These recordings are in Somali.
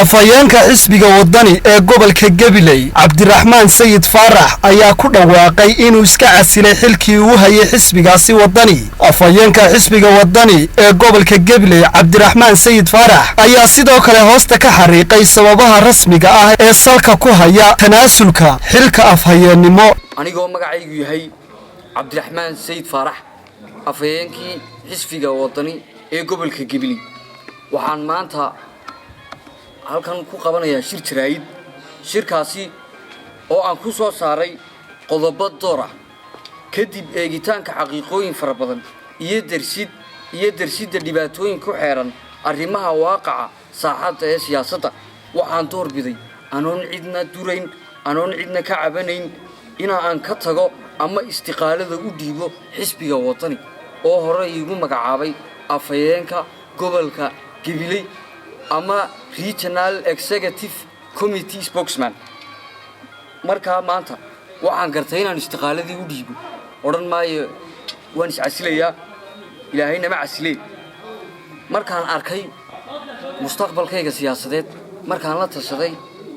afhayeenka xisbiga wadani ee gobolka Gabiley Cabdiraxmaan Sayid Faarax ayaa ku dhawaaqay inuu iska casilay xilkii uu hayay xisbigaasi wadani. afhayeenka xisbiga wadani ee gobolka Gabiley Cabdiraxmaan Sayid Faarax ayaa sidoo kale hoosta ka xariiqay sababaha rasmiga ah ee salka ku haya tanaasulka xilka afhayeennimo. anigoo magacaygu yahay Cabdiraxmaan Sayid Faarax afhayeenkii xisbiga wadani ee gobolka Gabiley waxaan maanta halkan ku qabanayaa shir jiraayid shirkaasi oo aan ku soo saaray qodobo door ah kadib eegitaanka xaqiiqooyin fara badan iyo darsidda dhibaatooyin ku xeeran arrimaha waaqaca saaxadda ee siyaasadda waxaan doorbiday anoon cidna durayn anoon cidna ka cabanayn inaan ka tago ama istiqaalada u dhiibo xisbiga wadani oo hore iigu magacaabay afhayeenka gobolka Gabiley ama Regional Executive Committee Spokesman. marka maanta waxaan gartay inaan istiqaaladii u dhiibo oran maayo waan iscasilayaa ilaahayna ma casilay markaan arkay mustaqbalkayga siyaasadeed markaan la tashaday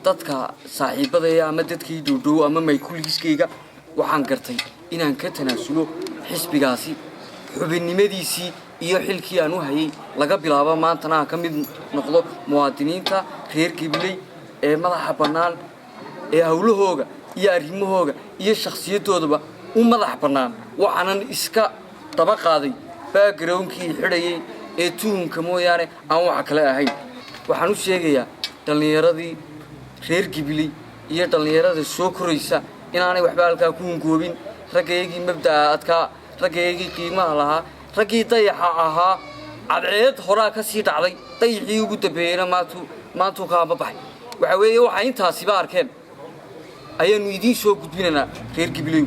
dadka saaxiibadaya ama dadkii doodoo ama maykuliskayga waxaan gartay inaan ka tanaasulo xisbigaasi xubinnimadiisii iyo xilkii aan u hayay laga bilaabo maantana aan ka mid noqdo muwaadiniinta reer Gabiley ee madaxa bannaan ee hawlahooga iyo arrimahooga iyo shakhsiyadoodaba u madax bannaan waxaanan iska daba qaaday backgroundkii xidhayay ee tuhunka mooyaane aan wax kale ahayn. waxaan u sheegayaa dhalinyaradii reer Gabiley iyo dhalinyarada soo koraysa inaanay waxba halkaa ku hungoobin raggeygii mabda'a adkaa raggeygii qiimaha lahaa raggii dayaxa ahaa cadceed horaa ka sii dhacday dayixii ugu dambeeyayna maantuu kaaba baxay waxa weeye waxa intaasiba arkeen ayaanu idiin soo gudbinaynaa reer Gabiley.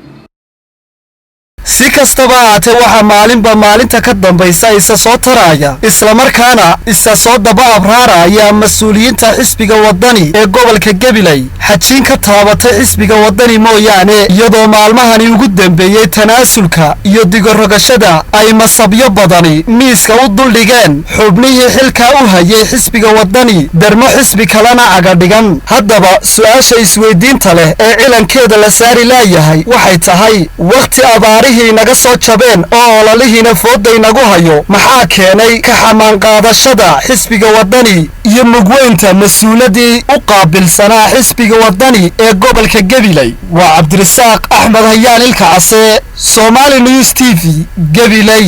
si kastaba ahaatee waxaa maalinba maalinta ka dambaysa isa soo taraya isla markaana isa soo daba abraaraya mas'uuliyiinta xisbiga wadani ee gobolka Gabiley xajiin ka taabatay xisbiga wadani mooyaane iyadoo maalmahani ugu dambeeyay tanaasulka iyo digorogashada ay masabyo badani miiska u duldhigeen xubnihii xilka u hayay xisbiga wadani darmo xisbi kalena caga dhigan. haddaba su'aasha isweydiinta leh ee cilankeeda la saari laayahay waxay tahay waqti abaarihii naga soo jabeen oo ololihiina fooday nagu hayo maxaa keenay ka xamaan qaadashada xisbiga wadani iyo mugweynta mas'uuladii u qaabilsanaa xisbiga wadani ee gobolka Gabiley. waa Cabdirasaaq Axmed Hayaan Ilka Case, Somali News TV, Gabiley.